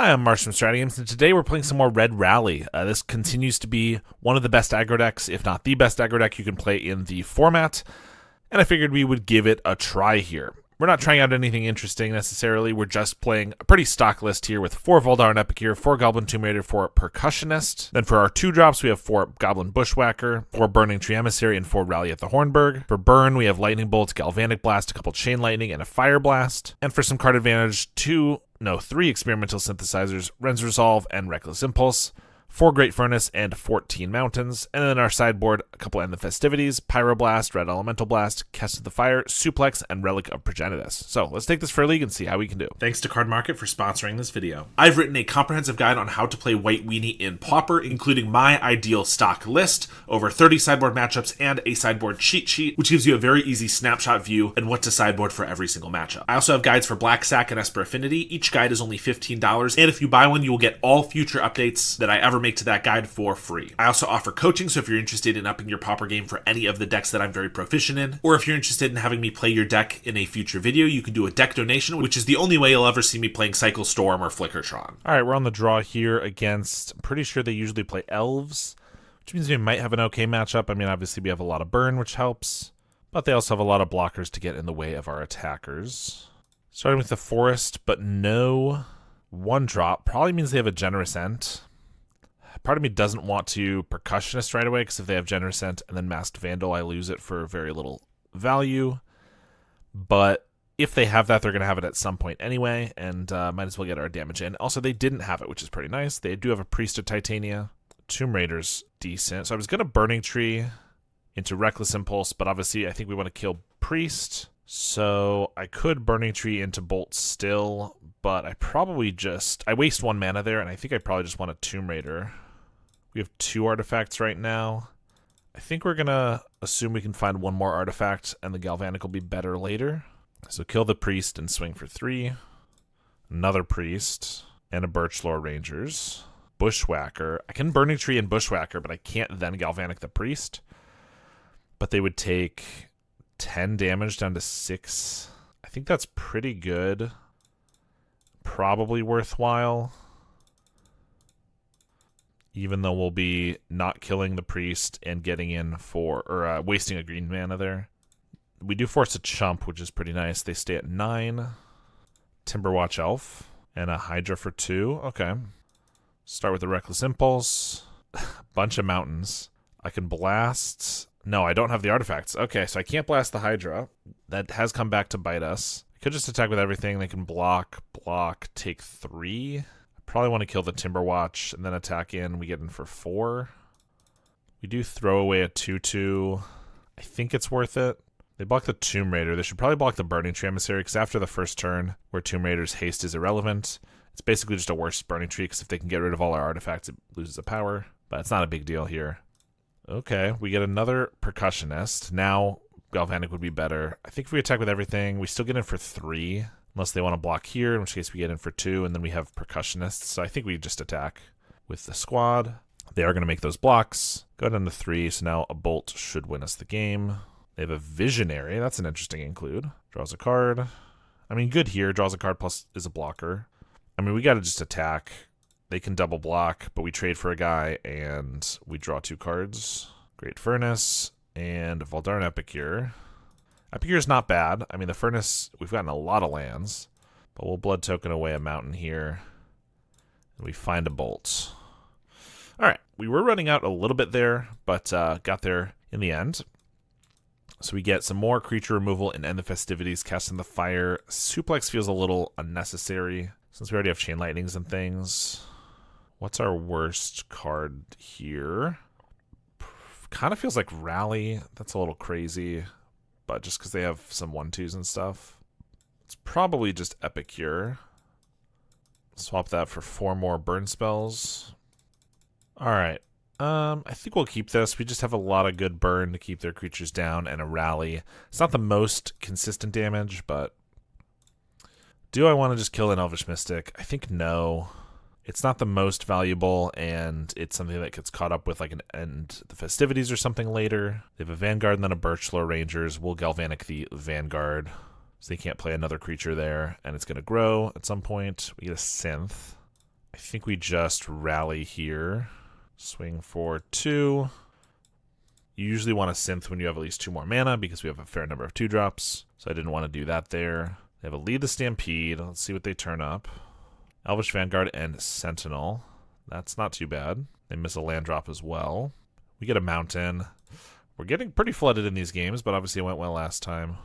Hi, I'm Marsh from StrataGames, and today we're playing some more Red Rally. This continues to be one of the best aggro decks, if not the best aggro deck you can play in the format, and I figured we would give it a try here. We're not trying out anything interesting necessarily, we're just playing a pretty stock list here with 4 Voldaren Epicure, 4 Goblin Tomb Raider, 4 Percussionist. Then for our 2-drops, we have 4 Goblin Bushwhacker, 4 Burning Tree Emissary, and 4 Rally at the Hornburg. For burn, we have Lightning Bolt, Galvanic Blast, a couple Chain Lightning, and a Fire Blast. And for some card advantage, 3 Experimental Synthesizers, Ren's Resolve, and Reckless Impulse, 4 Great Furnace, and 14 Mountains. And then our sideboard, a couple End the Festivities, Pyroblast, Red Elemental Blast, Cast of the Fire, Suplex, and Relic of Progenitus. So let's take this for a league and see how we can do. Thanks to Card Market for sponsoring this video. I've written a comprehensive guide on how to play White Weenie in Pauper, including my ideal stock list, over 30 sideboard matchups, and a sideboard cheat sheet, which gives you a very easy snapshot view and what to sideboard for every single matchup. I also have guides for Black Sack and Esper Affinity. Each guide is only $15, and if you buy one, you will get all future updates that I ever make to that guide for free. I also offer coaching, so if you're interested in upping your Pauper game for any of the decks that I'm very proficient in, or if you're interested in having me play your deck in a future video, you can do a deck donation, which is the only way you'll ever see me playing Cycle Storm or Flickertron. Alright, we're on the draw here against, I'm pretty sure they usually play Elves, which means we might have an okay matchup. I mean, obviously we have a lot of burn, which helps, but they also have a lot of blockers to get in the way of our attackers. Starting with the Forest, but no 1-drop, probably means they have a Generous Ent. Part of me doesn't want to Percussionist right away, because if they have Generous Ent and then Masked Vandal, I lose it for very little value. But if they have that, they're going to have it at some point anyway, and might as well get our damage in. Also, they didn't have it, which is pretty nice. They do have a Priest of Titania. Tomb Raider's decent. So I was going to Burning Tree into Reckless Impulse, but obviously I think we want to kill Priest. So I could Burning Tree into Bolt still, but I probably I waste 1 mana there, and I think I probably just want a Tomb Raider. We have 2 artifacts right now. I think we're going to assume we can find 1 more artifact, and the Galvanic will be better later. So kill the Priest and swing for 3. Another Priest, and a Birchlore Rangers. Bushwhacker. I can Burning Tree and Bushwhacker, but I can't then Galvanic the Priest. But they would take 10 damage down to 6. I think that's pretty good. Probably worthwhile. Even though we'll be not killing the Priest and getting in for, wasting a green mana there. We do force a chump, which is pretty nice. They stay at 9. Timberwatch Elf. And a Hydra for 2. Okay. Start with the Reckless Impulse. Bunch of mountains. I can blast. No, I don't have the artifacts. Okay, so I can't blast the Hydra. That has come back to bite us. I could just attack with everything. They can block, take 3. Probably want to kill the Timberwatch and then attack in. We get in for 4. We do throw away a 2/2. I think it's worth it. They block the Tomb Raider. They should probably block the Burning Tree Emissary, because after the first turn, where Tomb Raider's haste is irrelevant, it's basically just a worse Burning Tree, because if they can get rid of all our artifacts, it loses a power. But it's not a big deal here. Okay, we get another Percussionist. Now Galvanic would be better. I think if we attack with everything, we still get in for 3. Unless they want to block here, in which case we get in for 2, and then we have Percussionists. So I think we just attack with the squad. They are going to make those blocks. Go down to 3, so now a Bolt should win us the game. They have a Visionary. That's an interesting include. Draws a card. I mean, good here. Draws a card plus is a blocker. I mean, we got to just attack. They can double block, but we trade for a guy, and we draw 2 cards. Great Furnace and Voldaren Epicure. Epicure's not bad. I mean, the Furnace, we've gotten a lot of lands, but we'll Blood Token away a mountain here, and we find a Bolt. All right, we were running out a little bit there, but got there in the end. So we get some more creature removal and End the Festivities, Casting the Fire. Suplex feels a little unnecessary, since we already have Chain Lightnings and things. What's our worst card here? Kind of feels like Rally. That's a little crazy. But just because they have some 1/2s and stuff. It's probably just Epicure. Swap that for 4 more burn spells. Alright. I think we'll keep this. We just have a lot of good burn to keep their creatures down and a Rally. It's not the most consistent damage, but do I want to just kill an Elvish Mystic? I think no. It's not the most valuable, and it's something that gets caught up with like an End the Festivities or something later. They have a Vanguard and then a Birchlore Rangers. We'll Galvanic the Vanguard, so they can't play another creature there, and it's going to grow at some point. We get a Synth. think we just rally here. Swing for 2. You usually want a synth when you have at least 2 more mana because we have a fair number of 2-drops. So I didn't want to do that there. They have a Lead the Stampede. Let's see what they turn up. Elvish Vanguard and Sentinel. That's not too bad. They miss a land drop as well. We get a Mountain. We're getting pretty flooded in these games, but obviously it went well last time.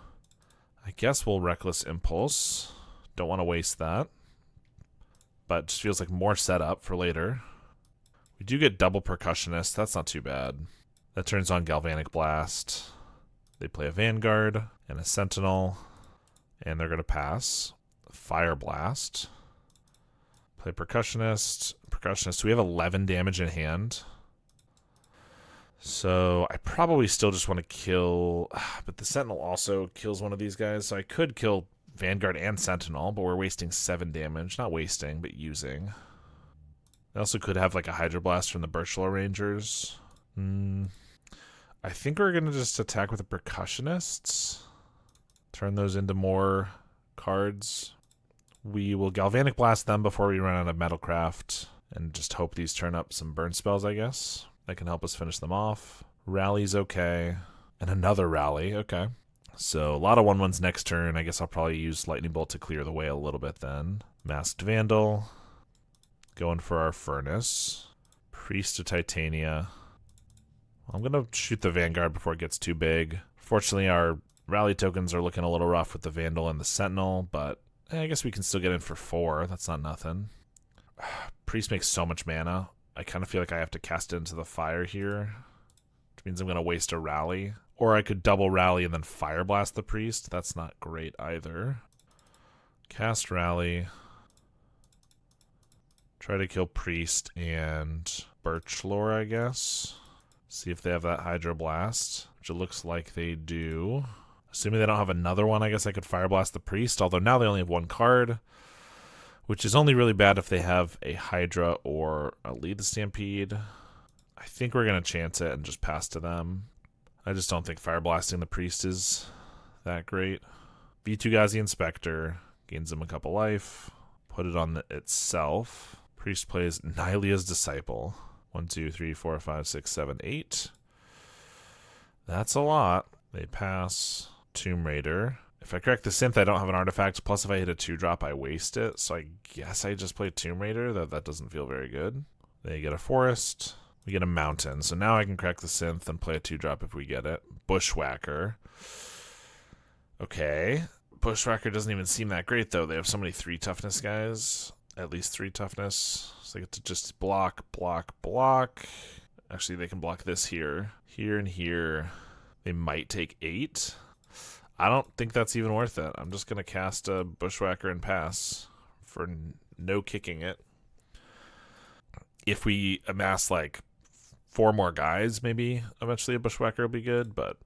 I guess we'll Reckless Impulse. Don't want to waste that. But it just feels like more setup for later. We do get double Percussionist. That's not too bad. That turns on Galvanic Blast. They play a Vanguard and a Sentinel. And they're going to pass. Fire Blast. Play Percussionist. Percussionist. We have 11 damage in hand. So I probably still just want to kill... But the Sentinel also kills one of these guys. So I could kill Vanguard and Sentinel. But we're wasting 7 damage. Not wasting, but using. I also could have like a Hydroblast from the Birchlow Rangers. I think we're going to just attack with the Percussionists. Turn those into more cards. We will Galvanic Blast them before we run out of Metalcraft. And just hope these turn up some burn spells, I guess. That can help us finish them off. Rally's okay. And another Rally. Okay. So a lot of 1/1s next turn. I guess I'll probably use Lightning Bolt to clear the way a little bit then. Masked Vandal. Going for our Furnace. Priest of Titania. I'm going to shoot the Vanguard before it gets too big. Fortunately, our rally tokens are looking a little rough with the Vandal and the Sentinel, but I guess we can still get in for 4. That's not nothing. Priest makes so much mana. I kind of feel like I have to cast it into the fire here, which means I'm going to waste a rally. Or I could double rally and then Fire Blast the Priest. That's not great either. Cast Rally. Try to kill Priest and Birchlore, I guess. See if they have that Hydroblast, which it looks like they do. Assuming they don't have another one, I guess I could Fire Blast the Priest, although now they only have 1 card, which is only really bad if they have a Hydra or a Lead the Stampede. I think we're going to chance it and just pass to them. I just don't think Fire Blasting the Priest is that great. V2 Gazi Inspector gains them a couple life. Put it on itself. Priest plays Nylia's Disciple. 1, 2, 3, 4, 5, 6, 7, 8. That's a lot. They pass. Tomb Raider. If I correct the synth, I don't have an artifact. Plus, if I hit a 2-drop, I waste it. So I guess I just play Tomb Raider. That doesn't feel very good. They get a Forest. We get a Mountain. So now I can crack the synth and play a 2-drop if we get it. Bushwhacker. Okay. Bushwhacker doesn't even seem that great, though. They have so many 3 toughness guys. At least 3 toughness. So they get to just block, block, block. Actually, they can block this here. Here and here. They might take 8. I don't think that's even worth it. I'm just going to cast a Bushwhacker and pass for no kicking it. If we amass like 4 more guys, maybe eventually a Bushwhacker will be good, but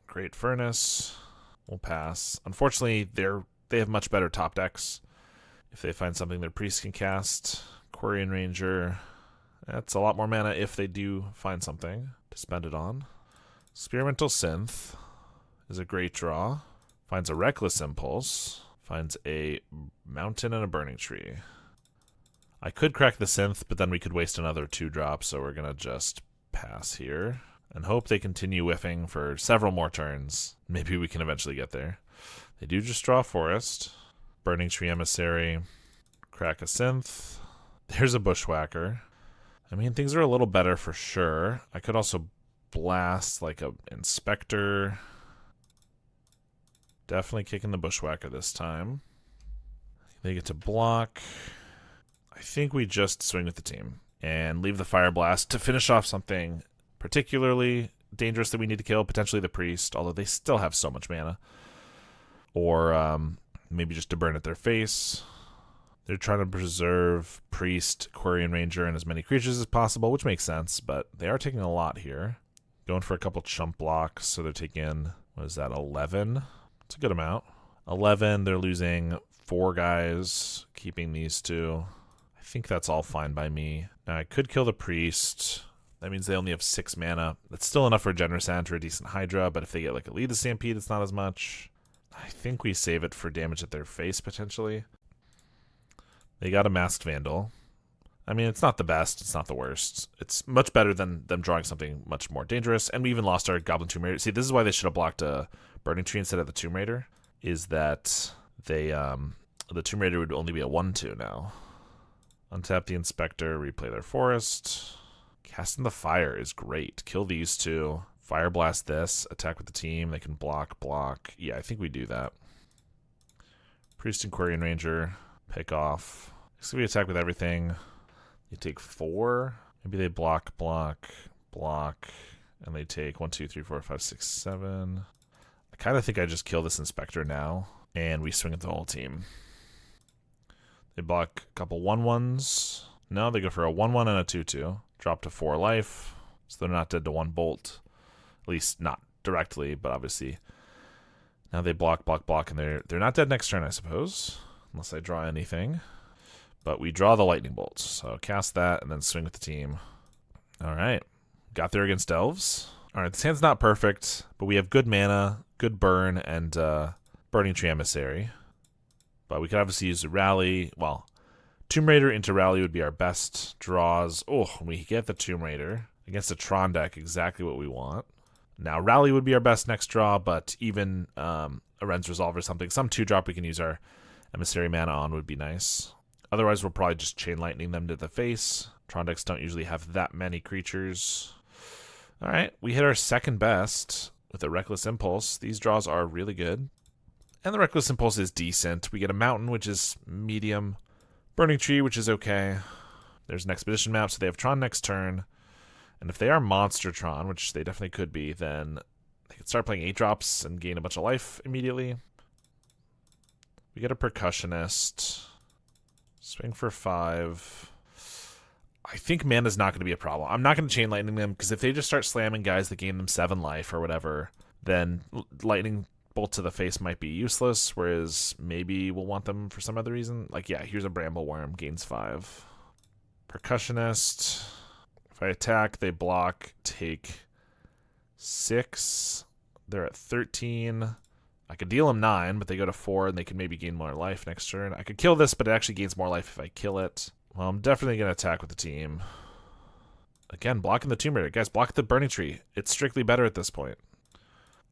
Great Furnace. We'll pass. Unfortunately, they have much better top decks. If they find something their priest can cast, Quarian Ranger, that's a lot more mana if they do find something to spend it on. Experimental Synth is a great draw. Finds a Reckless Impulse. Finds a Mountain and a Burning Tree. I could crack the Synth, but then we could waste another 2-drop, so we're going to just pass here and hope they continue whiffing for several more turns. Maybe we can eventually get there. They do just draw a Forest. Burning Tree Emissary. Crack a Synth. There's a Bushwhacker. I mean, things are a little better for sure. I could also blast like a Inspector. Definitely kicking the Bushwhacker this time. They get to block. I think we just swing with the team and leave the Fire Blast to finish off something particularly dangerous that we need to kill, potentially the Priest, although they still have so much mana. Or maybe just to burn at their face. They're trying to preserve Priest, Quarian Ranger, and as many creatures as possible, which makes sense, but they are taking a lot here. Going for a couple chump blocks, so they're taking, what is that, 11? It's a good amount. 11, they're losing 4 guys, keeping these 2. I think that's all fine by me. Now, I could kill the Priest. That means they only have 6 mana. That's still enough for a Generous Hand or a decent Hydra, but if they get like a Lead the Stampede, it's not as much. I think we save it for damage at their face, potentially. They got a Masked Vandal. I mean, it's not the best. It's not the worst. It's much better than them drawing something much more dangerous. And we even lost our Goblin Tomb Raider. See, this is why they should have blocked a Burning Tree instead of the Tomb Raider, is that they the Tomb Raider would only be a 1/2 now. Untap the Inspector, replay their forest. Casting the Fire is great. Kill these two. Fire Blast this. Attack with the team. They can block. Yeah, I think we do that. Priest and Quarian Ranger. Pick off. So we attack with everything. You take 4. Maybe they block, and they take 1, 2, 3, 4, 5, 6, 7. I kind of think I just kill this Inspector now, and we swing at the whole team. They block a couple 1/1s. No, they go for a 1/1 and a 2/2. Drop to 4 life, so they're not dead to 1 bolt. At least not directly, but obviously. Now they block, and they're not dead next turn, I suppose, unless I draw anything. But we draw the lightning bolts, so cast that and then swing with the team. All right, got there against elves. All right, this hand's not perfect, but we have good mana, good burn, and Burning Tree Emissary. But we could obviously use a Rally. Well, Tomb Raider into Rally would be our best draws. Oh, we get the Tomb Raider against a Tron deck, exactly what we want. Now, Rally would be our best next draw, but even a Ren's Resolve or something, some 2-drop we can use our Emissary mana on would be nice. Otherwise, we'll probably just Chain Lightning them to the face. Tron decks don't usually have that many creatures. All right, we hit our second best with a Reckless Impulse. These draws are really good. And the Reckless Impulse is decent. We get a Mountain, which is medium. Burning Tree, which is okay. There's an Expedition map, so they have Tron next turn. And if they are Monster Tron, which they definitely could be, then they could start playing 8-drops and gain a bunch of life immediately. We get a Percussionist. Swing for 5. I think mana's not going to be a problem. I'm not going to Chain Lightning them, because if they just start slamming guys that gain them 7 life or whatever, then Lightning Bolt to the face might be useless, whereas maybe we'll want them for some other reason. Like, yeah, here's a Bramble Worm, gains 5. Percussionist. If I attack, they block, take 6. They're at 13. I could deal them 9, but they go to 4, and they can maybe gain more life next turn. I could kill this, but it actually gains more life if I kill it. Well, I'm definitely going to attack with the team. Again, blocking the Tomb Raider. Guys, block the Burning Tree. It's strictly better at this point.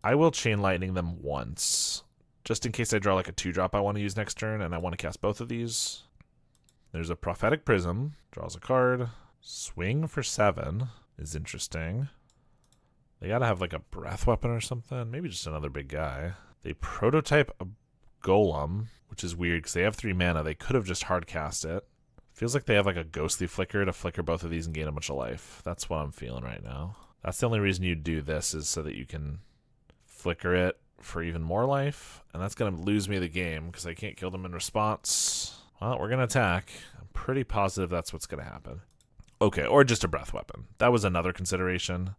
I will Chain Lightning them once, just in case I draw like a 2-drop I want to use next turn, and I want to cast both of these. There's a Prophetic Prism. Draws a card. Swing for 7 is interesting. They got to have like a Breath Weapon or something. Maybe just another big guy. They prototype a Golem, which is weird because they have 3 mana. They could have just hard cast it. Feels like they have like a Ghostly Flicker to flicker both of these and gain a bunch of life. That's what I'm feeling right now. That's the only reason you do this, is so that you can flicker it for even more life. And that's going to lose me the game because I can't kill them in response. Well, we're going to attack. I'm pretty positive that's what's going to happen. Okay, or just a Breath Weapon. That was another consideration.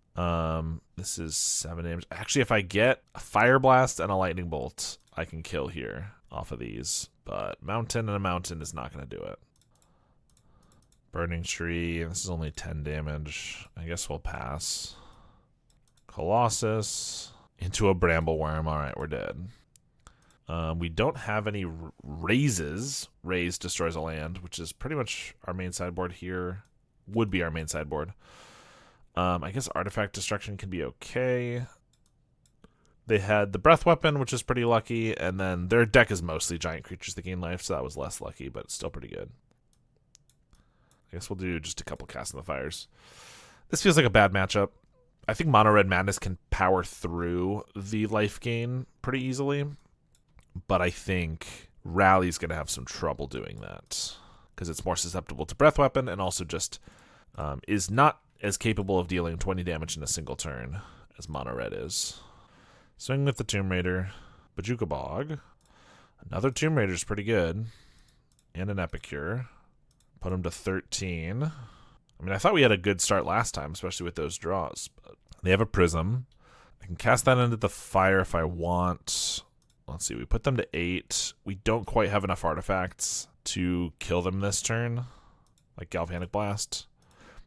This is 7 damage. Actually, if I get a Fire Blast and a Lightning Bolt, I can kill here off of these. But Mountain and a Mountain is not going to do it. Burning Tree. This is only 10 damage. I guess we'll pass. Colossus. Into a Bramble Worm. All right, we're dead. We don't have any raises. Raise destroys a land, which is pretty much our main sideboard here. Would be our main sideboard. I guess Artifact Destruction can be okay. They had the Breath Weapon, which is pretty lucky, and then their deck is mostly giant creatures that gain life, so that was less lucky, but it's still pretty good. I guess we'll do just a couple Cast in the Fires. This feels like a bad matchup. I think Mono Red Madness can power through the life gain pretty easily, but I think Rally's going to have some trouble doing that because it's more susceptible to Breath Weapon and also just is not as capable of dealing 20 damage in a single turn as Mono Red is. Swing with the Tomb Raider. Bojuka Bog. Another Tomb Raider's pretty good. And an Epicure. Put him to 13. I mean, I thought we had a good start last time, especially with those draws. But they have a Prism. I can cast that into the fire if I want. Let's see, we put them to 8. We don't quite have enough artifacts to kill them this turn, like Galvanic Blast.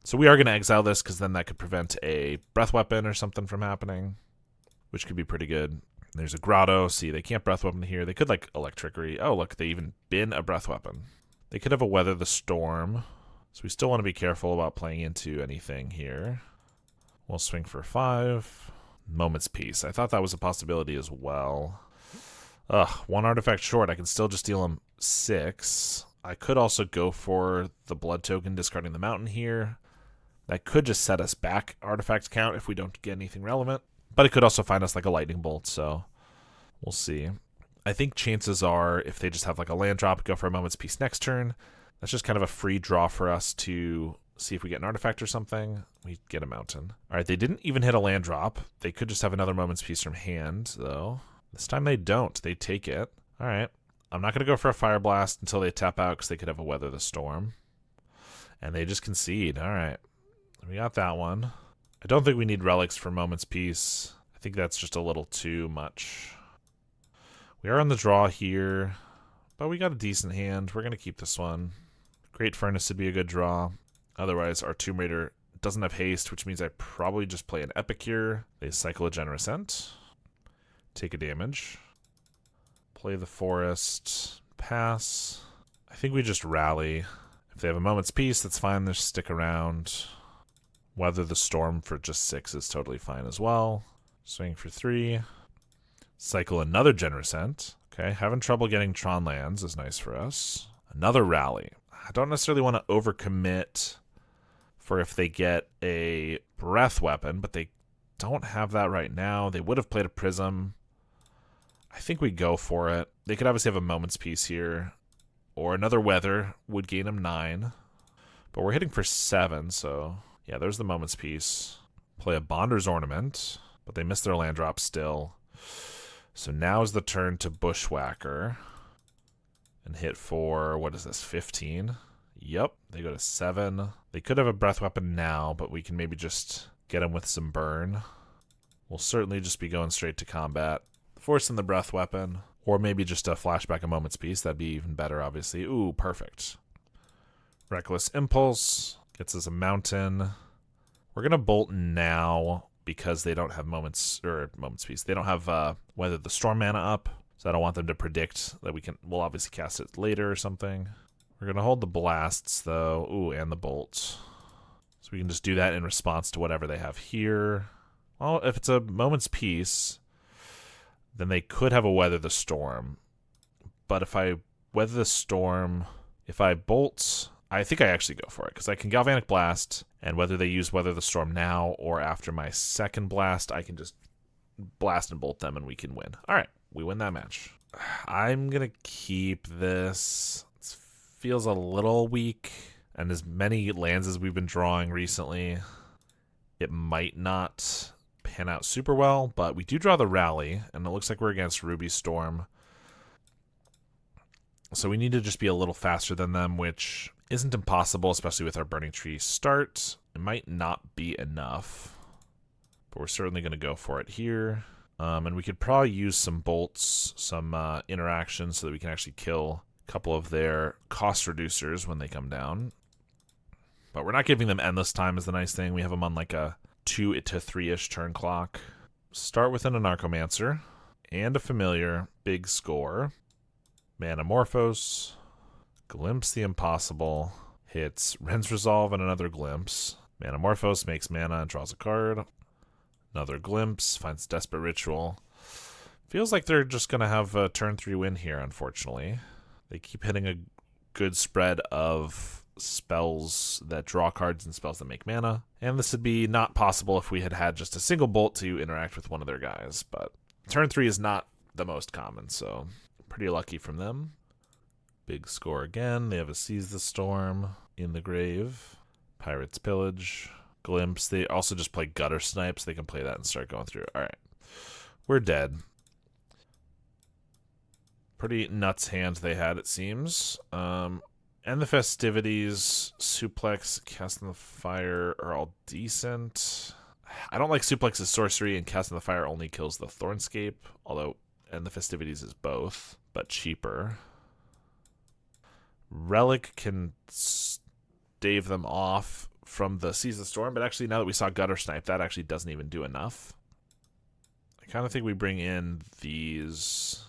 So we are going to exile this because then that could prevent a Breath Weapon or something from happening, which could be pretty good. There's a Grotto. See, they can't Breath Weapon here. They could, like, Electrickery. Oh, look, they even bin a Breath Weapon. They could have a Weather the Storm. So we still want to be careful about playing into anything here. We'll swing for 5. Moment's Peace. I thought that was a possibility as well. Ugh, 1 artifact short. I can still just deal him 6. I could also go for the blood token, discarding the mountain here. That could just set us back artifact count if we don't get anything relevant. But it could also find us like a lightning bolt, so we'll see. I think chances are, if they just have like a land drop, go for a Moment's Peace next turn. That's just kind of a free draw for us to see if we get an artifact or something. We get a mountain. All right, they didn't even hit a land drop. They could just have another Moment's Peace from hand, though. This time they don't. They take it. All right. I'm not going to go for a Fire Blast until they tap out because they could have a Weather the Storm. And they just concede. All right. We got that one. I don't think we need relics for Moment's Peace. I think that's just a little too much. We are on the draw here, but we got a decent hand. We're going to keep this one. Great Furnace would be a good draw. Otherwise, our Tomb Raider doesn't have haste, which means I probably just play an Epic here. They cycle a Generous Ent. Take a damage. Play the Forest. Pass. I think we just rally. If they have a Moment's Peace, that's fine. Just stick around. Weather the Storm for just 6 is totally fine as well. Swing for 3. Cycle another Generous Ent. Okay, having trouble getting Tron lands is nice for us. Another rally. I don't necessarily want to overcommit for if they get a Breath Weapon, but they don't have that right now. They would have played a Prism. I think we go for it. They could obviously have a Moment's Peace here, or another Weather would gain them 9. But we're hitting for 7, so yeah, there's the Moment's Peace. Play a Bonder's Ornament, but they missed their land drop still. So now is the turn to Bushwhacker and hit for, what is this, 15? Yep, they go to 7. They could have a Breath Weapon now, but we can maybe just get them with some burn. We'll certainly just be going straight to combat. Forcing the Breath Weapon, or maybe just a flashback a Moment's Peace. That'd be even better, obviously. Ooh, perfect. Reckless Impulse gets us a mountain. We're going to bolt now because they don't have Moment's Peace. They don't have Weather the Storm mana up, so I don't want them to predict that we'll obviously cast it later or something. We're going to hold the blasts, though. Ooh, and the bolt. So we can just do that in response to whatever they have here. Well, if it's a Moment's Peace, then they could have a Weather the Storm. But if I Weather the Storm, if I bolt, I think I actually go for it, because I can Galvanic Blast, and whether they use Weather the Storm now or after my second blast, I can just blast and bolt them and we can win. All right, we win that match. I'm going to keep this. It feels a little weak, and as many lands as we've been drawing recently, it might not pan out super well, but we do draw the Rally, and it looks like we're against Ruby Storm. So we need to just be a little faster than them, which isn't impossible, especially with our Burning Tree start. It might not be enough, but we're certainly going to go for it here. And we could probably use some bolts, some interactions, so that we can actually kill a couple of their cost reducers when they come down. But we're not giving them endless time is the nice thing. We have them on like a 2 to 3-ish turn clock. Start with an Anarchomancer and a Familiar. Big score. Manamorphose. Glimpse the Impossible. Hits Ren's Resolve and another Glimpse. Manamorphose makes mana and draws a card. Another Glimpse. Finds Desperate Ritual. Feels like they're just going to have a turn 3 win here, unfortunately. They keep hitting a good spread of spells that draw cards and spells that make mana. And this would be not possible if we had had just a single bolt to interact with one of their guys. But turn 3 is not the most common, so pretty lucky from them. Big score again. They have a Seize the Storm in the grave. Pirate's Pillage. Glimpse. They also just play Gutter Snipes. They can play that and start going through. All right. We're dead. Pretty nuts hand they had, it seems. And the Festivities, Suplex, Cast in the Fire are all decent. I don't like Suplex's sorcery, and Cast in the Fire only kills the Thornscape, although, and the Festivities is both, but cheaper. Relic can stave them off from the Seize the Storm, but actually now that we saw Gutter Snipe, that actually doesn't even do enough. I kind of think we bring in these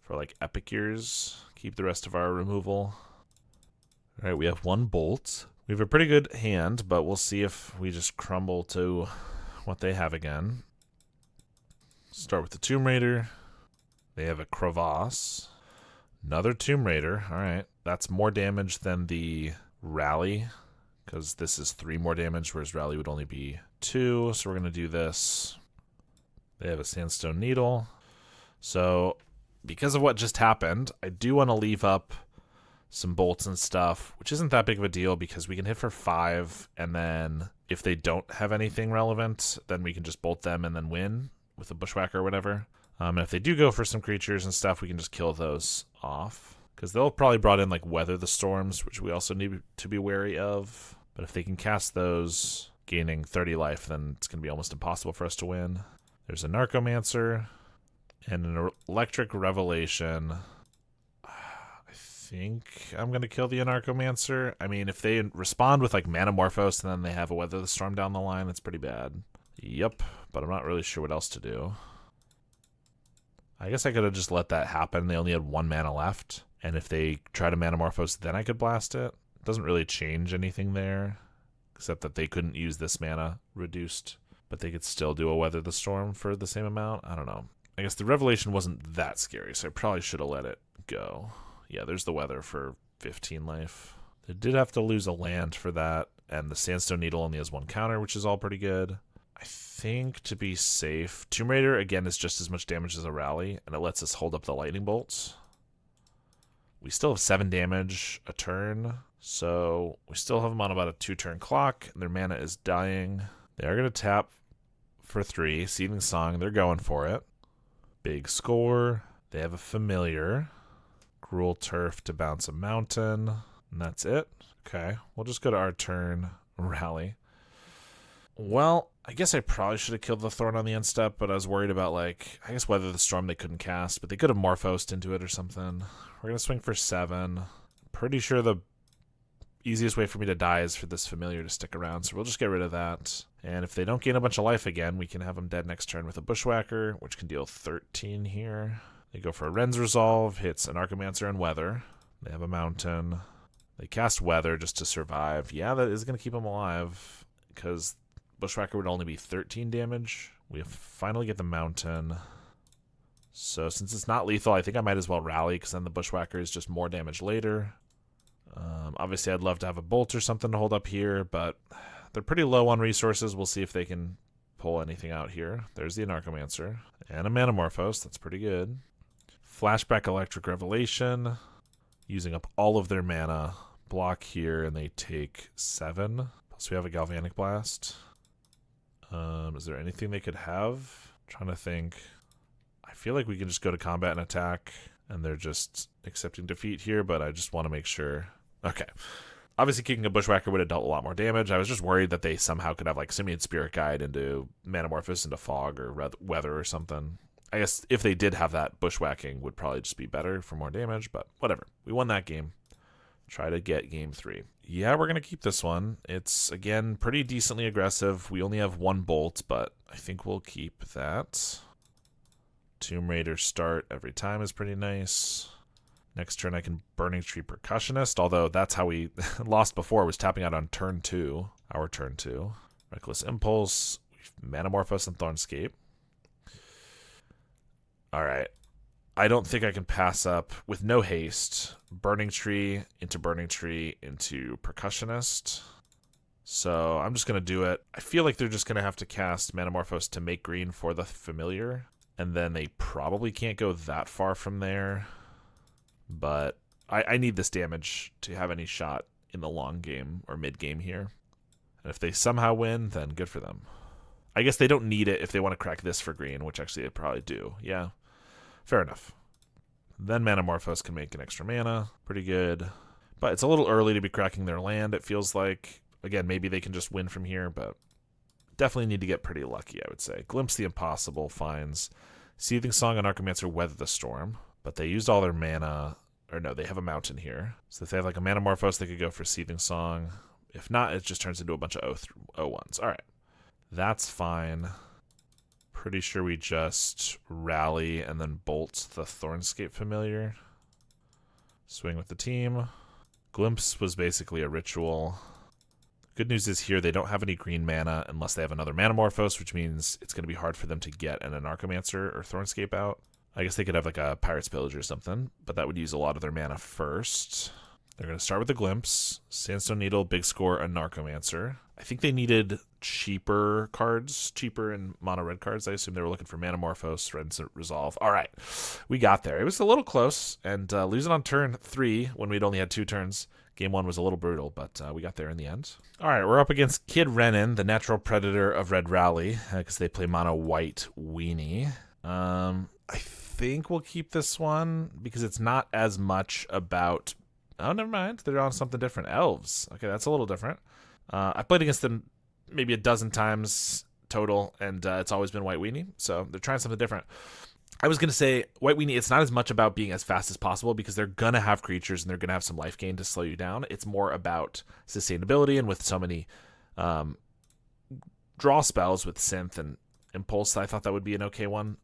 for like Epic Years, keep the rest of our removal. All right, we have one bolt. We have a pretty good hand, but we'll see if we just crumble to what they have again. Start with the Tomb Raider. They have a Crevasse. Another Tomb Raider. All right. That's more damage than the Rally, because this is 3 more damage, whereas Rally would only be 2. So we're going to do this. They have a Sandstone Needle. So because of what just happened, I do want to leave up some bolts and stuff, which isn't that big of a deal because we can hit for 5, and then if they don't have anything relevant, then we can just bolt them and then win with a Bushwhacker or whatever. And if they do go for some creatures and stuff, we can just kill those off. Because they'll probably brought in like Weather the Storms, which we also need to be wary of. But if they can cast those, gaining 30 life, then it's going to be almost impossible for us to win. There's a Narcomancer and an Electric Revelation. I think I'm going to kill the Anarchomancer. I mean, if they respond with like Manamorphose and then they have a Weather the Storm down the line, that's pretty bad. Yep, but I'm not really sure what else to do. I guess I could have just let that happen. They only had 1 mana left. And if they try to Manamorphose, then I could blast it. It doesn't really change anything there, except that they couldn't use this mana reduced. But they could still do a Weather the Storm for the same amount. I don't know. I guess the Revelation wasn't that scary, so I probably should have let it go. Yeah, there's the Weather for 15 life. They did have to lose a land for that, and the Sandstone Needle only has 1 counter, which is all pretty good. I think to be safe, Tomb Raider, again, is just as much damage as a Rally, and it lets us hold up the Lightning Bolts. We still have 7 damage a turn, so we still have them on about a 2-turn clock, and their mana is dying. They are going to tap for 3. Seething Song, they're going for it. Big score. They have a Familiar. Cruel Turf to bounce a mountain, and that's it. Okay, we'll just go to our turn, Rally. Well, I guess I probably should have killed the Thorn on the end step, but I was worried about, like, I guess Weather the Storm they couldn't cast, but they could have Morphosed into it or something. We're going to swing for 7. Pretty sure the easiest way for me to die is for this Familiar to stick around, so we'll just get rid of that. And if they don't gain a bunch of life again, we can have them dead next turn with a Bushwhacker, which can deal 13 here. They go for a Ren's Resolve, hits an Archomancer and Weather. They have a Mountain. They cast Weather just to survive. Yeah, that is going to keep them alive, because Bushwhacker would only be 13 damage. We finally get the Mountain. So since it's not lethal, I think I might as well Rally, because then the Bushwhacker is just more damage later. Obviously, I'd love to have a Bolt or something to hold up here, but they're pretty low on resources. We'll see if they can pull anything out here. There's the Anarchomancer. And a Manamorphose. That's pretty good. Flashback Electric Revelation. Using up all of their mana. Block here, and they take 7. Plus we have a Galvanic Blast. Is there anything they could have? I'm trying to think. I feel like we can just go to combat and attack, and they're just accepting defeat here, but I just want to make sure. Okay. Obviously, kicking a Bushwhacker would have dealt a lot more damage. I was just worried that they somehow could have, like, Simian Spirit Guide into Manamorphose into Fog or Weather or something. I guess if they did have that, Bushwhacking would probably just be better for more damage, but whatever. We won that game. Try to get game 3. Yeah, we're going to keep this one. It's, again, pretty decently aggressive. We only have 1 bolt, but I think we'll keep that. Tomb Raider start every time is pretty nice. Next turn I can Burning Tree Percussionist, although that's how we lost before, was tapping out on turn 2. Our turn 2. Reckless Impulse, Manamorphose, and Thornscape. Alright. I don't think I can pass up, with no haste, Burning Tree into Percussionist. So I'm just going to do it. I feel like they're just going to have to cast Manamorphose to make green for the Familiar. And then they probably can't go that far from there. But I need this damage to have any shot in the long game or mid game here. And if they somehow win, then good for them. I guess they don't need it if they want to crack this for green, which actually they probably do. Yeah, fair enough. Then Manamorphose can make an extra mana. Pretty good. But it's a little early to be cracking their land, it feels like. Again, maybe they can just win from here, but definitely need to get pretty lucky, I would say. Glimpse the Impossible finds Seething Song and Archomancer Weather the Storm, but they used all their mana. Or no, they have a Mountain here. So if they have like a Manamorphose, they could go for Seething Song. If not, it just turns into a bunch of O1s. All right. That's fine. Pretty sure we just Rally and then bolt the Thornscape Familiar. Swing with the team. Glimpse was basically a ritual. Good news is here they don't have any green mana unless they have another Manamorphose, which means it's going to be hard for them to get an Anarchomancer or Thornscape out. I guess they could have like a Pirate's Pillage or something, but that would use a lot of their mana first. They're going to start with the Glimpse, Sandstone Needle, Big Score, Anarchomancer. I think they needed cheaper cards, cheaper and mono red cards. I assume they were looking for Manamorphose, Reticent Resolve. All right, we got there. It was a little close, and losing on turn 3 when we'd only had 2 turns. Game 1 was a little brutal, but we got there in the end. All right, we're up against Kid Renin, the natural predator of Red Rally, because they play mono white Weenie. I think we'll keep this one because it's not as much about... Oh, never mind. They're on something different. Elves. Okay, that's a little different. I played against them maybe a dozen times total, and it's always been White Weenie, so they're trying something different. I was going to say, White Weenie, it's not as much about being as fast as possible because they're going to have creatures and they're going to have some life gain to slow you down. It's more about sustainability, and with so many draw spells with Synth and Impulse, I thought that would be an okay one.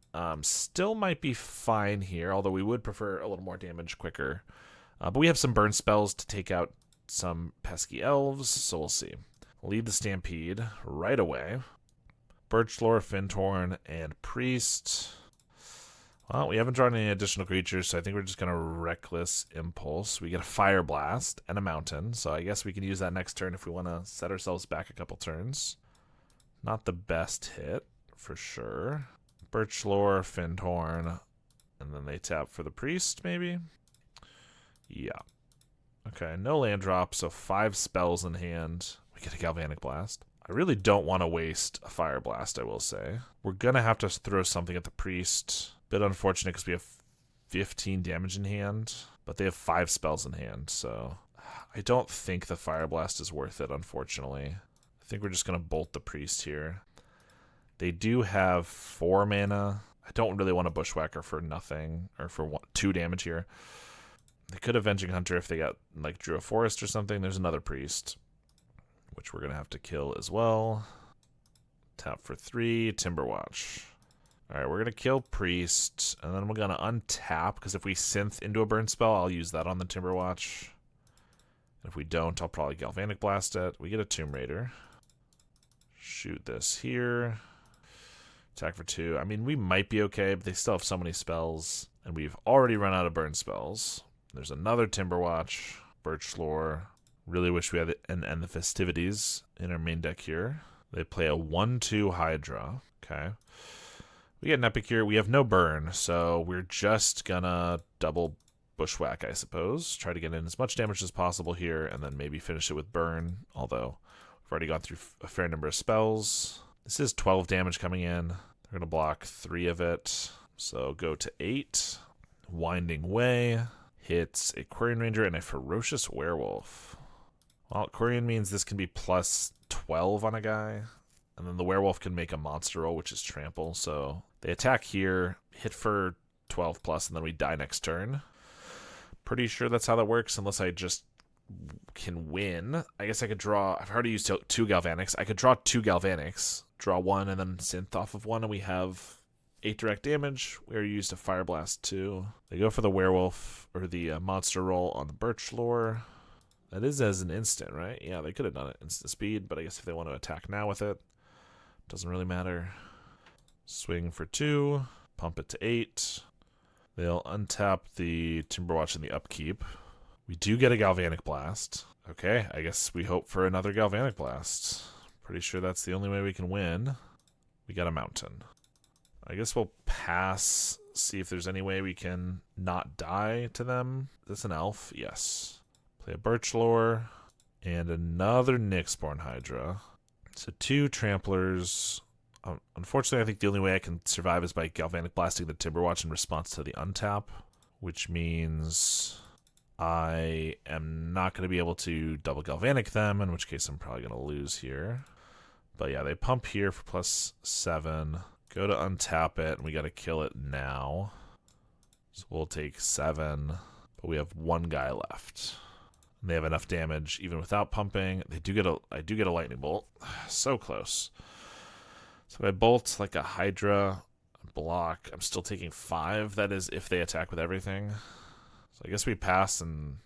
Still might be fine here, although we would prefer a little more damage quicker. But we have some burn spells to take out some pesky elves, so we'll see. Lead the Stampede right away. Birchlore, Fintorn, and Priest. Well, we haven't drawn any additional creatures, so I think we're just going to Reckless Impulse. We get a Fire Blast and a Mountain, so I guess we can use that next turn if we want to set ourselves back a couple turns. Not the best hit, for sure. Birchlore, Fintorn, and then they tap for the Priest, maybe? Yeah. Okay, no land drop, so 5 spells in hand. We get a Galvanic Blast. I really don't want to waste a Fire Blast, I will say. We're going to have to throw something at the Priest. Bit unfortunate because we have 15 damage in hand, but they have 5 spells in hand, so I don't think the Fire Blast is worth it, unfortunately. I think we're just going to bolt the Priest here. They do have 4 mana. I don't really want a Bushwhacker for nothing, or for 2 damage here. They could Avenging Hunter if they got, like, drew a Forest or something. There's another Priest, which we're going to have to kill as well. Tap for 3, Timberwatch. Alright, we're going to kill Priest, and then we're going to untap, because if we synth into a burn spell, I'll use that on the Timberwatch. And if we don't, I'll probably Galvanic Blast it. We get a Tomb Raider. Shoot this here. Attack for 2. I mean, we might be okay, but they still have so many spells, and we've already run out of burn spells. There's another Timberwatch, Birchlore. Really wish we had and the Festivities in our main deck here. They play a 1/2 Hydra. Okay. We get an Epic here. We have no burn, so we're just gonna double Bushwhack, I suppose. Try to get in as much damage as possible here, and then maybe finish it with burn, although we've already gone through a fair number of spells. This is 12 damage coming in. They're going to block 3 of it, so go to 8. Winding Way hits a Quirion Ranger and a Ferocious Werewolf. Well, Quirion means this can be plus 12 on a guy, and then the Werewolf can make a monster roll, which is Trample, so they attack here, hit for 12 plus, and then we die next turn. Pretty sure that's how that works, unless I just can win. I guess I could draw... I've already used 2 Galvanics. I could draw 2 Galvanics, draw 1, and then synth off of 1, and we have 8 direct damage. We already used a Fire Blast 2. They go for the Werewolf, or the monster roll on the Birchlore. That is as an instant, right? Yeah, they could have done it instant speed, but I guess if they want to attack now with it, doesn't really matter. Swing for 2, pump it to 8. They'll untap the Timberwatch in the upkeep. We do get a Galvanic Blast. Okay, I guess we hope for another Galvanic Blast. Pretty sure that's the only way we can win. We got a Mountain. I guess we'll pass, see if there's any way we can not die to them. Is this an elf? Yes. Play a Birchlore and another Nyxborn Hydra. So 2 Tramplers. Unfortunately, I think the only way I can survive is by Galvanic Blasting the Timberwatch in response to the untap, which means I am not going to be able to double Galvanic them, in which case I'm probably going to lose here. But yeah, they pump here for plus 7. Go to untap it, and we got to kill it now. So we'll take 7, but we have 1 guy left. And they have enough damage even without pumping. They do get I do get a lightning bolt. So close. So if I bolt like a Hydra block, I'm still taking 5. That is if they attack with everything. So I guess we pass and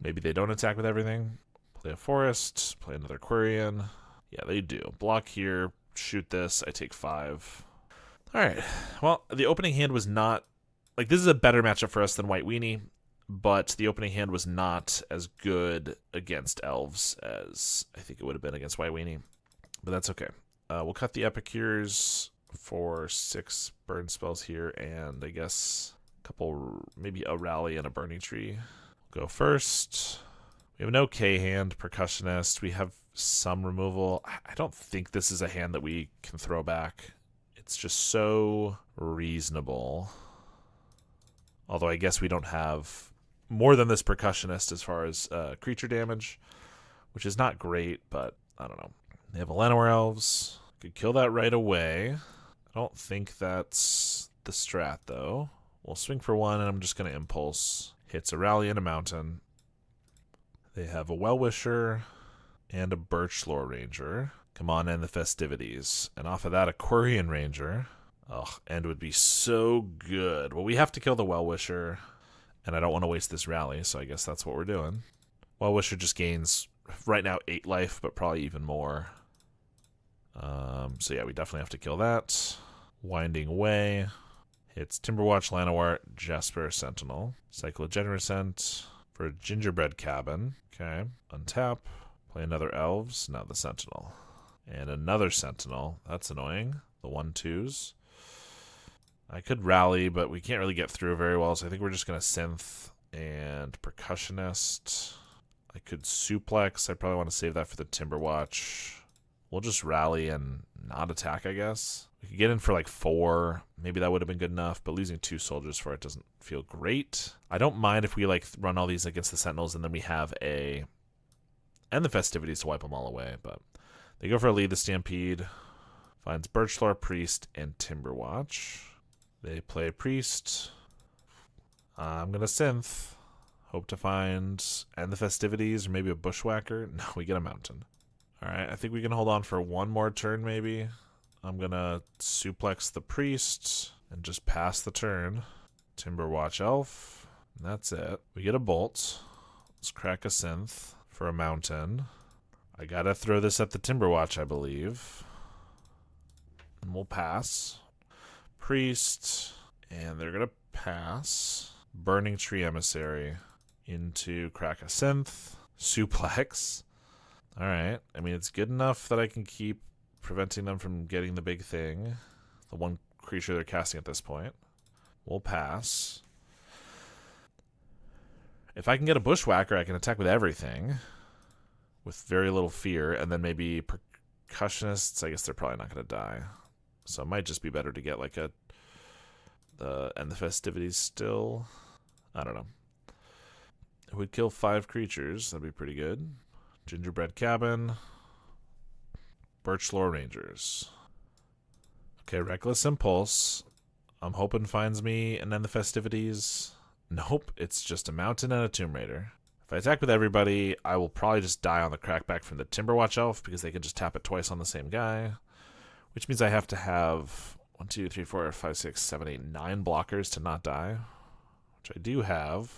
maybe they don't attack with everything. Play a forest, play another Quirion. Yeah, they do. Block here, shoot this, I take 5. Alright, well, the opening hand was not... Like, this is a better matchup for us than White Weenie, but the opening hand was not as good against Elves as I think it would have been against White Weenie. But that's okay. We'll cut the Epicures for 6 burn spells here, and I guess a couple, maybe a Rally and a Burning Tree. Go first. We have an okay hand, Percussionist. We have some removal. I don't think this is a hand that we can throw back. It's just so reasonable. Although I guess we don't have more than this Percussionist as far as creature damage, which is not great, but I don't know. They have a Llanowar Elves. Could kill that right away. I don't think that's the strat, though. We'll swing for 1, and I'm just going to Impulse. Hits a Rally and a Mountain. They have a Well-Wisher and a Birchlore Ranger. Come on, end the festivities. And off of that, a Quirion Ranger. Ugh, end would be so good. Well, we have to kill the Well-Wisher, and I don't want to waste this Rally, so I guess that's what we're doing. Well-Wisher just gains, right now, 8 life, but probably even more. So yeah, we definitely have to kill that. Winding Away. Hits Timberwatch, Llanowar, Jasper, Sentinel. Cycle of Generosent for a Gingerbread Cabin. Okay. Untap. Play another Elves. Now the Sentinel. And another Sentinel. That's annoying. The 1/2s. I could Rally, but we can't really get through very well, so I think we're just going to Synth and Percussionist. I could Suplex. I probably want to save that for the Timberwatch. We'll just Rally and not attack, I guess. We could get in for like 4. Maybe that would have been good enough, but losing 2 soldiers for it doesn't feel great. I don't mind if we like run all these against the Sentinels and then we have a... and the festivities to wipe them all away, but they go for a lead, the Stampede. Finds Birchlore, Priest, and Timberwatch. They play Priest. I'm going to Synth. Hope to find end the festivities or maybe a Bushwhacker. No, we get a Mountain. Alright, I think we can hold on for 1 more turn maybe. I'm going to Suplex the Priest and just pass the turn. Timberwatch Elf. And that's it. We get a Bolt. Let's crack a Synth for a Mountain. I got to throw this at the Timberwatch, I believe. And we'll pass. Priest. And they're going to pass. Burning Tree Emissary into crack a Synth. Suplex. Alright, I mean, it's good enough that I can keep preventing them from getting the big thing. The one creature they're casting at this point. We'll pass. If I can get a Bushwhacker, I can attack with everything. With very little fear. And then maybe Percussionists, I guess they're probably not going to die. So it might just be better to get like a... end the festivities still. I don't know. It would kill 5 creatures. That'd be pretty good. Gingerbread Cabin. Birchlore Rangers. Okay, Reckless Impulse. I'm hoping finds me and then the festivities. Nope, it's just a Mountain and a Tomb Raider. If I attack with everybody, I will probably just die on the crackback from the Timberwatch Elf because they can just tap it twice on the same guy. Which means I have to have 1, 2, 3, 4, 5, 6, 7, 8, 9 blockers to not die. Which I do have.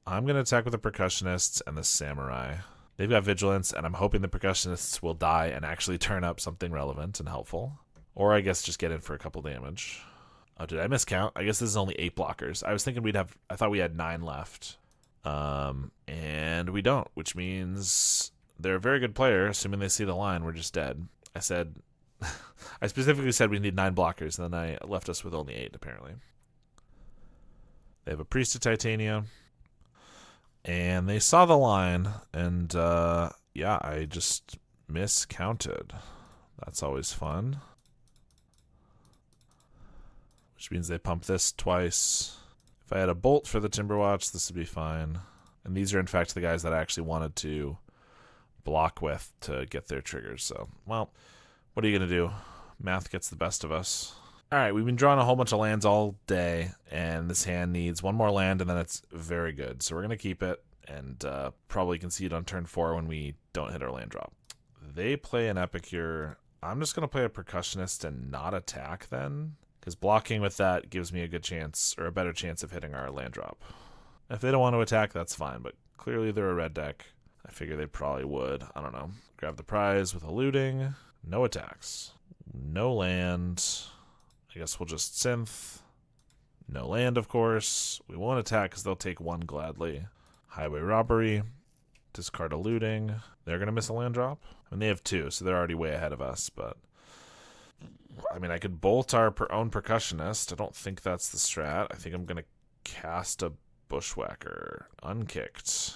I'm going to attack with the Percussionists and the Samurai. They've got Vigilance, and I'm hoping the Percussionists will die and actually turn up something relevant and helpful. Or I guess just get in for a couple damage. Oh, did I miscount? I guess this is only 8 blockers. I was thinking I thought we had 9 left. And we don't, which means they're a very good player. Assuming they see the line, we're just dead. I specifically said we need 9 blockers, and then I left us with only 8, apparently. They have a Priest of Titania. And they saw the line, and yeah, I just miscounted. That's always fun. Which means they pump this twice. If I had a Bolt for the Timberwatch, this would be fine. And these are, in fact, the guys that I actually wanted to block with to get their triggers. So, well, what are you going to do? Math gets the best of us. All right, we've been drawing a whole bunch of lands all day, and this hand needs 1 more land, and then it's very good. So we're going to keep it, and probably concede on turn 4 when we don't hit our land drop. They play an Epicure. I'm just going to play a Percussionist and not attack then, because blocking with that gives me a good chance, or a better chance of hitting our land drop. If they don't want to attack, that's fine, but clearly they're a red deck. I figure they probably would. I don't know. Grab the prize with a looting. No attacks. No land. I guess we'll just synth. No land, of course. We won't attack because they'll take one gladly. Highway robbery. Discard a looting. They're going to miss a land drop. I mean, they have 2, so they're already way ahead of us, but... I mean, I could bolt our own percussionist. I don't think that's the strat. I think I'm going to cast a bushwhacker. Unkicked.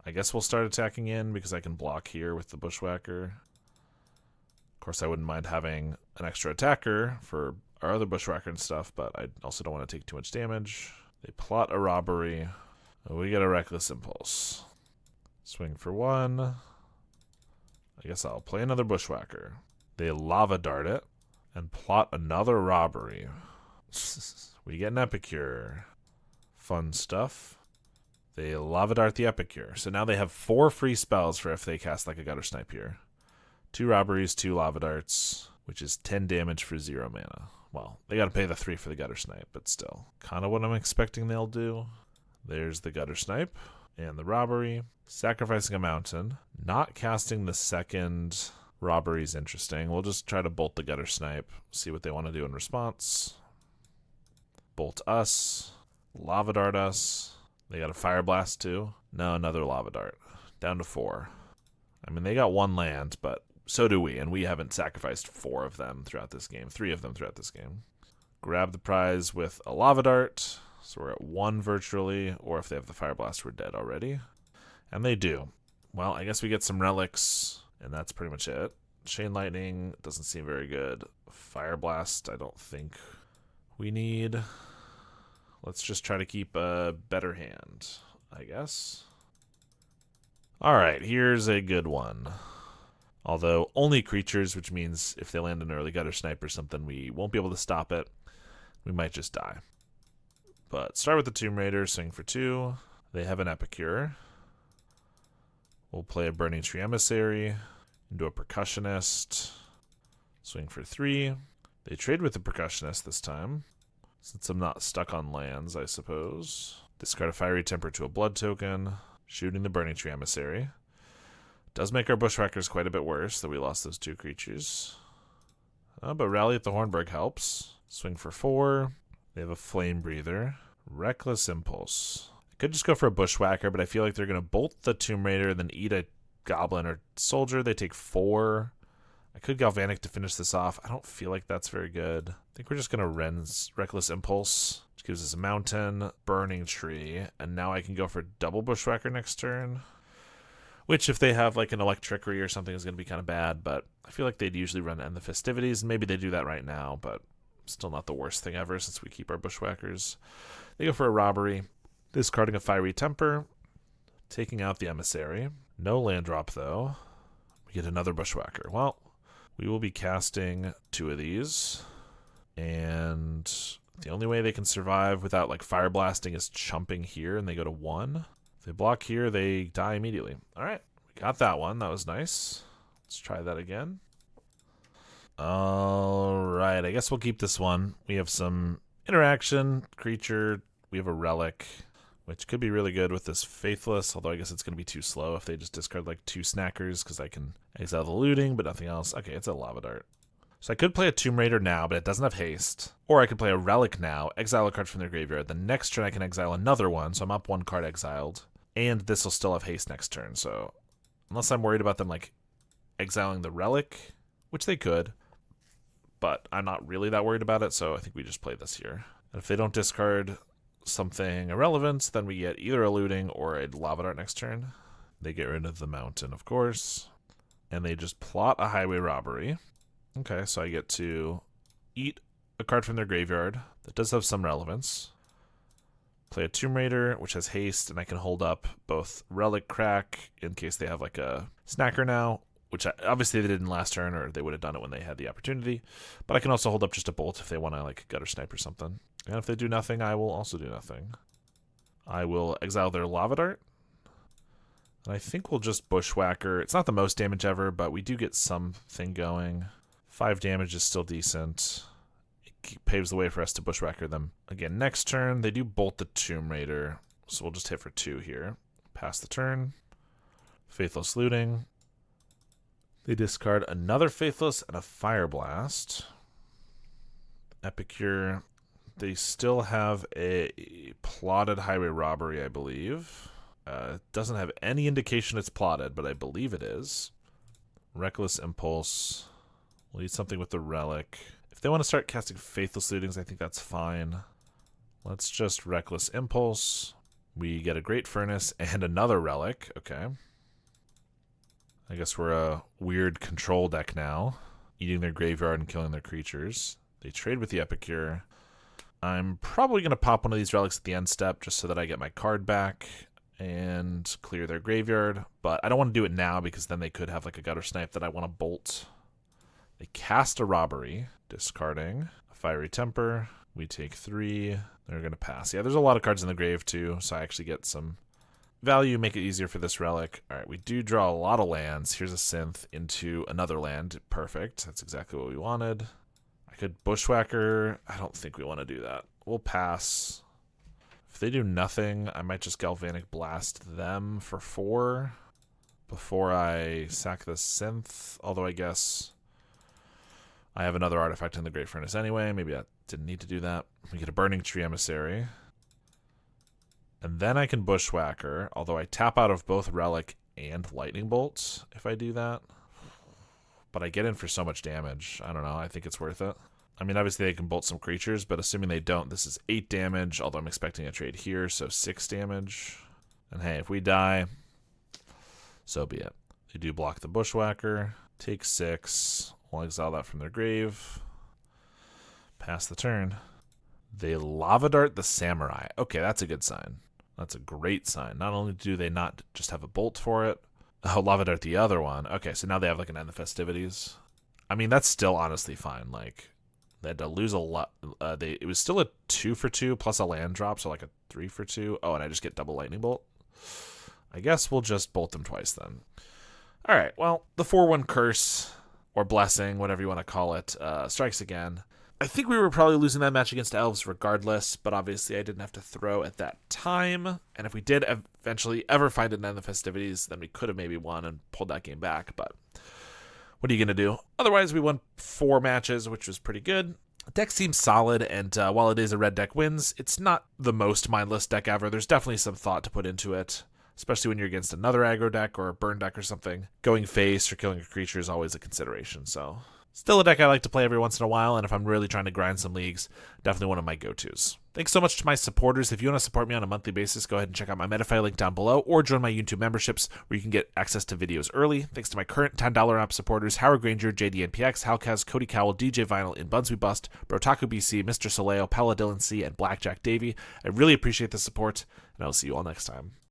I guess we'll start attacking in because I can block here with the bushwhacker. Of course, I wouldn't mind having an extra attacker for our other bushwhacker and stuff, but I also don't want to take too much damage. They plot a robbery. We get a reckless impulse. Swing for 1. I guess I'll play another bushwhacker. They lava dart it and plot another robbery. We get an epicure. Fun stuff. They lava dart the epicure. So now they have 4 free spells for if they cast like a gutter snipe here. 2 robberies, 2 lava darts, which is 10 damage for 0 mana. Well, they gotta pay the 3 for the gutter snipe, but still. Kind of what I'm expecting they'll do. There's the gutter snipe and the robbery. Sacrificing a mountain. Not casting the second robbery is interesting. We'll just try to bolt the gutter snipe. See what they want to do in response. Bolt us. Lava dart us. They got a fire blast too. No, another lava dart. Down to 4. I mean, they got 1 land, but so do we, and we haven't sacrificed 4 of them throughout this game. 3 of them throughout this game. Grab the prize with a lava dart. So we're at 1 virtually, or if they have the fire blast, we're dead already. And they do. Well, I guess we get some relics, and that's pretty much it. Chain lightning doesn't seem very good. Fire blast, I don't think we need. Let's just try to keep a better hand, I guess. Alright, here's a good one. Although only creatures, which means if they land an early gutter snipe or something, we won't be able to stop it. We might just die. But start with the Tomb Raider, swing for 2. They have an epicure. We'll play a Burning Tree Emissary into a Percussionist. Swing for 3. They trade with the Percussionist this time. Since I'm not stuck on lands, I suppose. Discard a Fiery Temper to a blood token. Shooting the Burning Tree Emissary. Does make our Bushwhackers quite a bit worse that we lost those 2 creatures. But Rally at the Hornburg helps. Swing for 4. They have a Flame Breather. Reckless Impulse. I could just go for a Bushwhacker, but I feel like they're going to bolt the Tomb Raider and then eat a Goblin or Soldier. They take 4. I could Galvanic to finish this off. I don't feel like that's very good. I think we're just going to Reckless Impulse, which gives us a Mountain, Burning Tree, and now I can go for double Bushwhacker next turn. Which, if they have like an Electrickery or something, is going to be kind of bad, but I feel like they'd usually run End the Festivities, and maybe they do that right now, but still not the worst thing ever since we keep our Bushwhackers. They go for a Robbery, discarding a Fiery Temper, taking out the Emissary. No land drop, though. We get another Bushwhacker. Well, we will be casting 2 of these, and the only way they can survive without like Fire Blasting is chumping here, and they go to 1. If they block here, they die immediately. All right, we got that one. That was nice. Let's try that again. All right, I guess we'll keep this one. We have some interaction, creature. We have a relic, which could be really good with this Faithless, although I guess it's going to be too slow if they just discard like 2 snackers, because I can exile the looting, but nothing else. Okay, it's a Lava Dart. So I could play a Tomb Raider now, but it doesn't have haste. Or I could play a Relic now, exile a card from their graveyard. The next turn I can exile another one, so I'm up 1 card exiled. And this will still have haste next turn, so unless I'm worried about them like exiling the Relic, which they could, but I'm not really that worried about it, so I think we just play this here. And if they don't discard something irrelevant, then we get either a looting or a Lava Dart next turn. They get rid of the Mountain, of course. And they just plot a Highway Robbery. Okay, so I get to eat a card from their graveyard that does have some relevance. Play a Tomb Raider, which has haste, and I can hold up both Relic Crack in case they have like a snacker now, which obviously they didn't last turn, or they would have done it when they had the opportunity. But I can also hold up just a Bolt if they want to like Gutter Snipe or something. And if they do nothing, I will also do nothing. I will exile their Lava Dart. And I think we'll just Bushwhacker. It's not the most damage ever, but we do get something going. 5 damage is still decent. It paves the way for us to Bushwhacker them. Again, next turn, they do bolt the Tomb Raider. So we'll just hit for 2 here. Pass the turn. Faithless Looting. They discard another Faithless and a Fire Blast. Epicure. They still have a plotted Highway Robbery, I believe. It doesn't have any indication it's plotted, but I believe it is. Reckless Impulse. We'll need something with the Relic. If they want to start casting Faithless Lootings, I think that's fine. Let's just Reckless Impulse. We get a Great Furnace and another Relic. Okay. I guess we're a weird control deck now. Eating their graveyard and killing their creatures. They trade with the Epicure. I'm probably going to pop one of these relics at the end step just so that I get my card back and clear their graveyard. But I don't want to do it now because then they could have like a Gutter Snipe that I want to bolt. They cast a Robbery, discarding a Fiery Temper. We take 3. They're going to pass. Yeah, there's a lot of cards in the grave too, so I actually get some value, make it easier for this relic. All right, we do draw a lot of lands. Here's a Synth into another land. Perfect. That's exactly what we wanted. I could Bushwhacker. I don't think we want to do that. We'll pass. If they do nothing, I might just Galvanic Blast them for 4 before I sack the Synth. Although I guess I have another artifact in the Great Furnace anyway. Maybe I didn't need to do that. We get a Burning Tree Emissary. And then I can Bushwhacker, although I tap out of both Relic and Lightning Bolt if I do that. But I get in for so much damage. I don't know. I think it's worth it. I mean, obviously they can bolt some creatures, but assuming they don't, this is 8 damage, although I'm expecting a trade here, so 6 damage. And hey, if we die, so be it. They do block the Bushwhacker. Take 6. We'll exile that from their grave. Pass the turn. They Lava Dart the Samurai. Okay, that's a good sign. That's a great sign. Not only do they not just have a bolt for it, oh, Lava Dart the other one. Okay, so now they have like an End the Festivities. I mean, that's still honestly fine. Like, they had to lose a lot. It was still a 2-for-2 plus a land drop, so like a 3-for-2. Oh, and I just get double Lightning Bolt. I guess we'll just bolt them twice then. All right, well, the 4-1 Curse, or Blessing, whatever you want to call it, strikes again. I think we were probably losing that match against Elves regardless, but obviously I didn't have to throw at that time. And if we did eventually ever find an End of the Festivities, then we could have maybe won and pulled that game back. But what are you going to do? Otherwise, we won 4 matches, which was pretty good. The deck seems solid, and while it is a red deck wins, it's not the most mindless deck ever. There's definitely some thought to put into it, especially when you're against another aggro deck or a burn deck or something. Going face or killing a creature is always a consideration, so still a deck I like to play every once in a while, and if I'm really trying to grind some leagues, definitely one of my go-tos. Thanks so much to my supporters. If you want to support me on a monthly basis, go ahead and check out my Metafy link down below, or join my YouTube memberships where you can get access to videos early. Thanks to my current $10 app supporters, Howard Granger, JDNPX, Halkaz, Cody Cowell, DJ Vinyl, In Bunsby Bust, Brotaku BC, Mr. Soleo, Paula Dillon C, and Blackjack Davey. I really appreciate the support, and I will see you all next time.